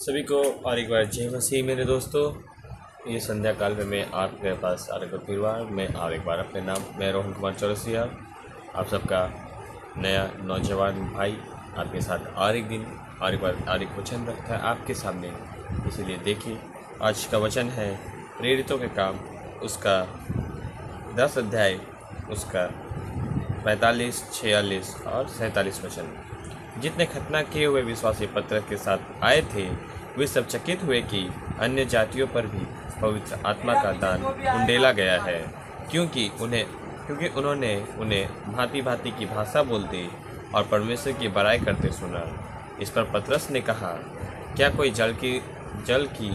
सभी को और एक बार जय मसीह मेरे दोस्तों। ये संध्या काल में मैं आपके पास आकर परिवार में और एक बार अपने नाम मैं रोहन कुमार चौरसिया आप सबका नया नौजवान भाई आपके साथ और एक दिन और एक बार और एक वचन रखता है आपके सामने। इसीलिए देखिए आज का वचन है प्रेरितों के काम उसका 10 अध्याय उसका 45, 46 और 47 वचन। जितने खतना किए हुए विश्वासी पत्रस के साथ आए थे वे सब चकित हुए कि अन्य जातियों पर भी पवित्र आत्मा का दान उंडेला गया है, क्योंकि उन्होंने उन्हें भांति भांति की भाषा बोलते और परमेश्वर की बड़ाई करते सुना। इस पर पत्रस ने कहा, क्या कोई जल की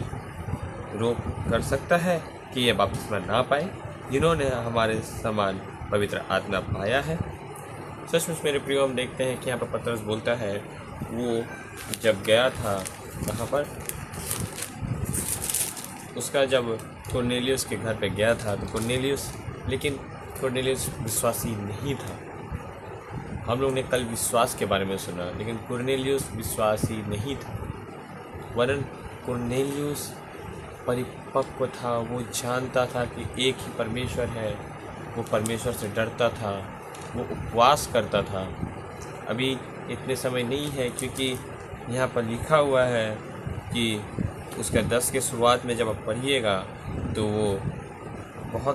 रोक कर सकता है कि यह बपतिस्मा ना पाए जिन्होंने हमारे समान पवित्र आत्मा पाया है? सचमुच मेरे प्रियो, हम देखते हैं कि यहाँ पर पत्रस बोलता है वो जब गया था कहाँ पर, उसका जब कुरनेलियुस के घर पे गया था तो कुरनेलियुस विश्वासी नहीं था। हम लोग ने कल विश्वास के बारे में सुना, लेकिन कुरनेलियुस विश्वासी नहीं था। वरन कुरनेलियुस परिपक्व था, वो जानता था कि एक ही परमेश्वर है, वो परमेश्वर से डरता था, वो उपवास करता था। अभी इतने समय नहीं है, क्योंकि यहाँ पर लिखा हुआ है कि उसका 10 के शुरुआत में जब आप पढ़िएगा तो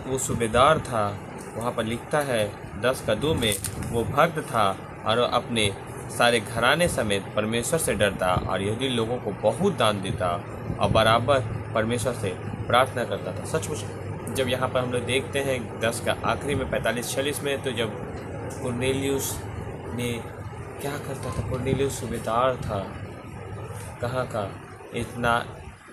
वो सूबेदार था। वहाँ पर लिखता है 10:2 में वो भक्त था और अपने सारे घराने समेत परमेश्वर से डरता और यहूदी लोगों को बहुत दान देता और बराबर परमेश्वर से प्रार्थना करता था। सचमुच जब यहाँ पर हम लोग देखते हैं 10 का आखिरी में 45-46 में, तो जब कुरनेलियुस ने क्या करता था, कुरनेलियुस सूबेदार था, कहाँ का, इतना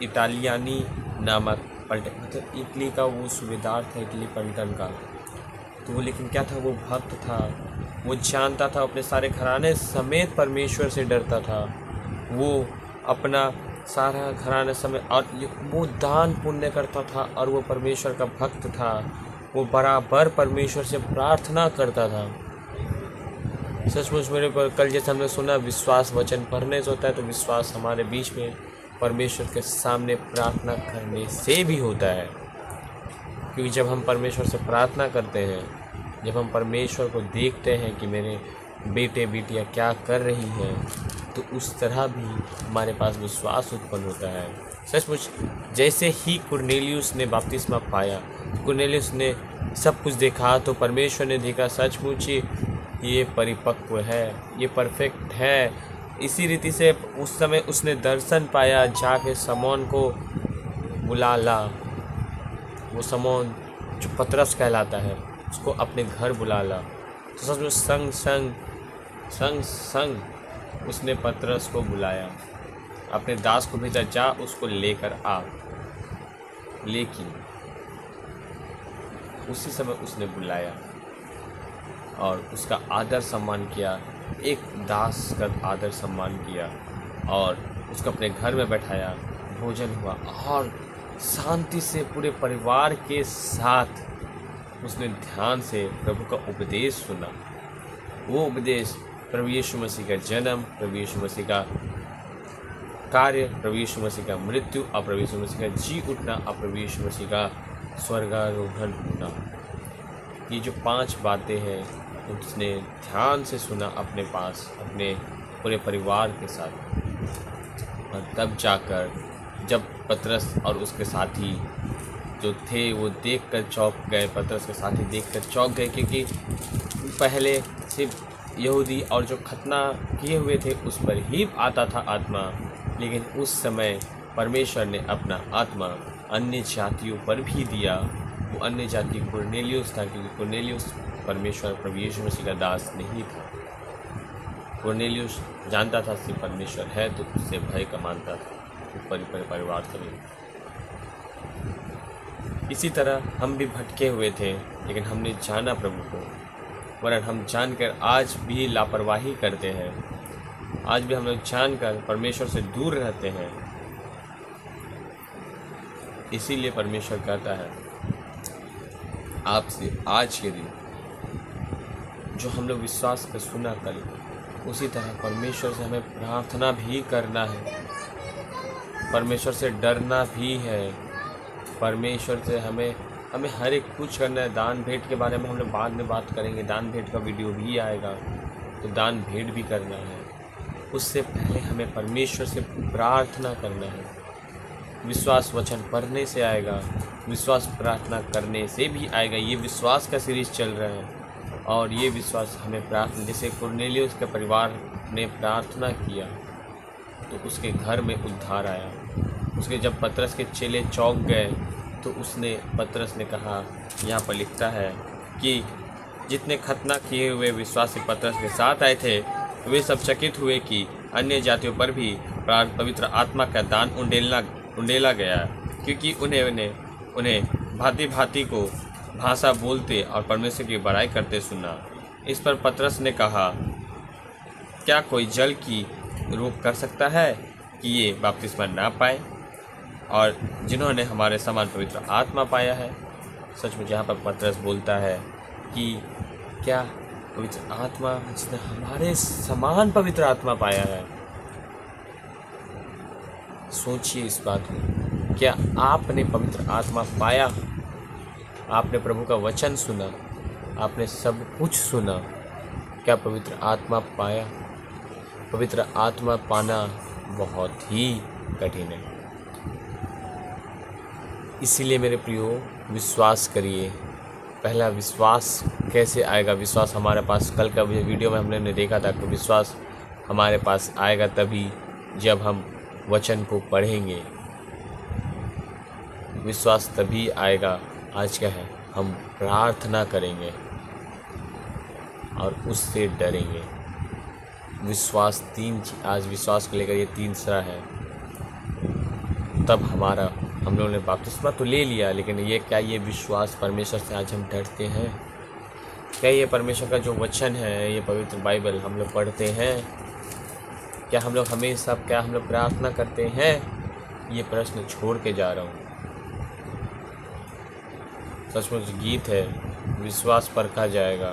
इटालियानी नामक पलटन, मतलब इटली का वो सूबेदार था, इटली पलटन का। तो वो लेकिन क्या था, वो भक्त था, वो जानता था, अपने सारे घराने समेत परमेश्वर से डरता था। वो अपना सारा घराने समेत और वो दान पुण्य करता था और वो परमेश्वर का भक्त था। वो बराबर परमेश्वर से प्रार्थना करता था। सचमुच मेरे पर कल जैसे हमने सुना, विश्वास वचन पढ़ने से होता है, तो विश्वास हमारे बीच में परमेश्वर के सामने प्रार्थना करने से भी होता है। क्योंकि जब हम परमेश्वर से प्रार्थना करते हैं, जब हम परमेश्वर को देखते हैं कि मेरे बेटे बेटियां क्या कर रही हैं, तो उस तरह भी हमारे पास विश्वास उत्पन्न होता है। सचमुच जैसे ही कुरनेलियुस ने बपतिस्मा पाया, कुरनेलियुस ने सब कुछ देखा, तो परमेश्वर ने देखा सचमुच ये परिपक्व है, ये परफेक्ट है। इसी रीति से उस समय उसने दर्शन पाया, जाके समौन को बुला ला। वो समौन जो पतरस कहलाता है, उसको अपने घर बुला ला। तो सचमुच संग संग उसने पतरस को बुलाया, अपने दास को भेजा, जा उसको लेकर आ। लेकिन उसी समय उसने बुलाया और उसका आदर सम्मान किया, एक दास का आदर सम्मान किया और उसको अपने घर में बैठाया, भोजन हुआ और शांति से पूरे परिवार के साथ उसने ध्यान से प्रभु का उपदेश सुना। वो उपदेश प्रभु यीशु मसीह का जन्म, प्रभु यीशु मसीह का कार्य, प्रभु यीशु मसीह का मृत्यु और प्रभु यीशु मसीह का जी उठना और प्रभु यीशु मसीह का स्वर्गारोहण होना, ये जो 5 बातें हैं उसने ध्यान से सुना अपने पास, अपने पूरे परिवार के साथ। और तब जाकर जब पतरस और उसके साथी जो थे वो देखकर चौंक गए, पतरस के साथी देखकर चौंक गए, क्योंकि पहले सिर्फ यहूदी और जो खतना किए हुए थे उस पर ही आता था आत्मा, लेकिन उस समय परमेश्वर ने अपना आत्मा अन्य जातियों पर भी दिया। वो अन्य जाति कुरनेलियुस था, क्योंकि कुरनेलियुस परमेश्वर प्रभु यीशु मसीह का दास नहीं था। कुरनेलियुस जानता था कि परमेश्वर है, तो उससे भय का मानता था परिवार सभी। इसी तरह हम भी भटके हुए थे, लेकिन हमने जाना प्रभु को, वरन हम जानकर आज भी लापरवाही करते हैं। आज भी हम लोग जानकर परमेश्वर से दूर रहते हैं। इसीलिए परमेश्वर कहता है आपसे आज के दिन जो हम लोग विश्वास कर सुना कल, उसी तरह परमेश्वर से हमें प्रार्थना भी करना है। परमेश्वर से डरना भी है। परमेश्वर से हमें हर एक कुछ करना है। दान भेंट के बारे में हम लोग बाद में बात करेंगे, दान भेंट का वीडियो भी आएगा, तो दान भेंट भी करना है। उससे पहले हमें परमेश्वर से प्रार्थना करना है। विश्वास वचन पढ़ने से आएगा, विश्वास प्रार्थना करने से भी आएगा। ये विश्वास का सीरीज चल रहा है और ये विश्वास हमें प्रार्थना, जैसे कुरनेलियुस के परिवार ने प्रार्थना किया तो उसके घर में उद्धार आया। उसके जब पतरस के चेले चौंक गए तो पतरस ने कहा, यहाँ पर लिखता है कि जितने खतना किए हुए विश्वासी पतरस के साथ आए थे वे सब चकित हुए कि अन्य जातियों पर भी पवित्र आत्मा का दान उंडेला गया, क्योंकि उन्हें भांति भांति को भाषा बोलते और परमेश्वर की बड़ाई करते सुना। इस पर पतरस ने कहा, क्या कोई जल की रोक कर सकता है कि ये बपतिस्मा ना पाए, और जिन्होंने हमारे समान पवित्र आत्मा पाया है। सचमुच यहाँ पर पतरस बोलता है कि क्या पवित्र आत्मा, जिसने हमारे समान पवित्र आत्मा पाया है। सोचिए इस बात को, क्या आपने पवित्र आत्मा पाया? आपने प्रभु का वचन सुना, आपने सब कुछ सुना, क्या पवित्र आत्मा पाया? पवित्र आत्मा पाना बहुत ही कठिन है। इसीलिए मेरे प्रियो, विश्वास करिए। पहला विश्वास कैसे आएगा? विश्वास हमारे पास, कल का वीडियो में हमने देखा था कि विश्वास हमारे पास आएगा तभी जब हम वचन को पढ़ेंगे। विश्वास तभी आएगा, आज क्या है, हम प्रार्थना करेंगे और उससे डरेंगे। विश्वास आज विश्वास को लेकर ये तीसरा है। तब हम लोगों ने बपतिस्मा तो ले लिया, लेकिन ये विश्वास परमेश्वर से आज हम डरते हैं? क्या ये परमेश्वर का जो वचन है, ये पवित्र बाइबल हम लोग पढ़ते हैं? क्या हम लोग हमेशा प्रार्थना करते हैं? ये प्रश्न छोड़ के जा रहा हूँ। सचमुच गीत है, विश्वास परखा जाएगा,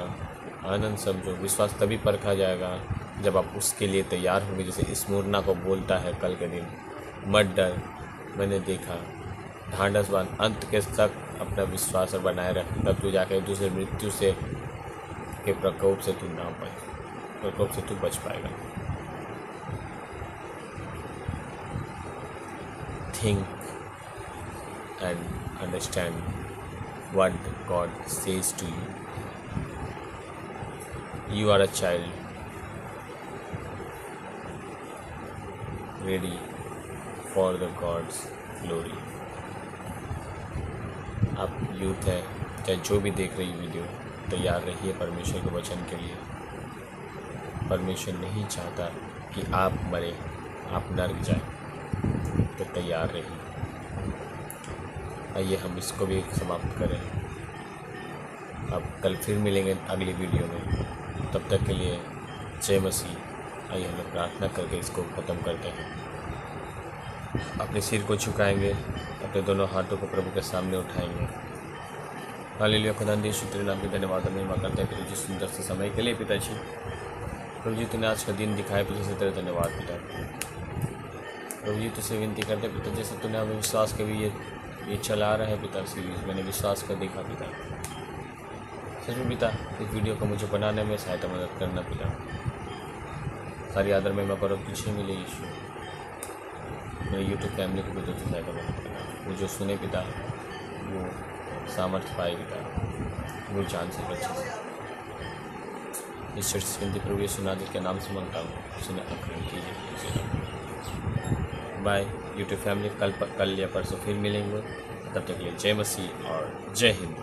आनंद समझो। विश्वास तभी परखा जाएगा जब आप उसके लिए तैयार होंगे। जैसे स्मुरना को बोलता है कल के दिन, मत डर, मैंने देखा, ढांढस बांध, अंत के तक अपना विश्वास बनाए रख, तब तू जाकर दूसरे मृत्यु से के प्रकोप से तू बच पाएगा। Think and understand what God says to you. You are a child ready for the God's glory. आप यूथ है, चाहे जो भी देख रही वीडियो, तैयार रहिए परमेश्वर के वचन के लिए। परमेश्वर नहीं चाहता कि आप मरे, आप नर्क जाए, तो तैयार रहिए। आइए हम इसको भी समाप्त करें। अब कल फिर मिलेंगे अगली वीडियो में। तब तक के लिए जय मसीह। आइए हम लोग प्रार्थना करके इसको ख़त्म करते हैं। अपने सिर को झुकाएंगे, अपने दोनों हाथों को प्रभु के सामने उठाएंगे। हालेलुया। खुदावंद यीशु तेरे नाम की धन्यवाद और महिमा करते हैं प्रभु जी, सुंदर से समय के लिए पिताजी। प्रभु जी तूने आज का दिन दिखाया, पिता से तेरे धन्यवाद पिता। प्रभु जी तुझसे विनती करते पिता, जैसे तूने हमें विश्वास के भी ये चला रहा है पिता सीरीज, मैंने विश्वास कर देखा पिता। सच में पिता, इस वीडियो को मुझे बनाने में सहायता मदद करना पिता। सारी आदर में मैं करो तुझे मिले यीशु। मेरे यूट्यूब फैमिली को भी तुझे सहायता मदद करना। वो जो सुने पिता वो सामर्थ्य पाए पिता, वो जान सके अच्छे से। इस चर्च से विनती प्रभु यीशु नाज़रेत के नाम से मांगता हूँ, सुने अग्रहण कीजिए। Bye YouTube family. कल या परसों फिर मिलेंगे। तब तक के लिए जय मसीह और जय हिंद।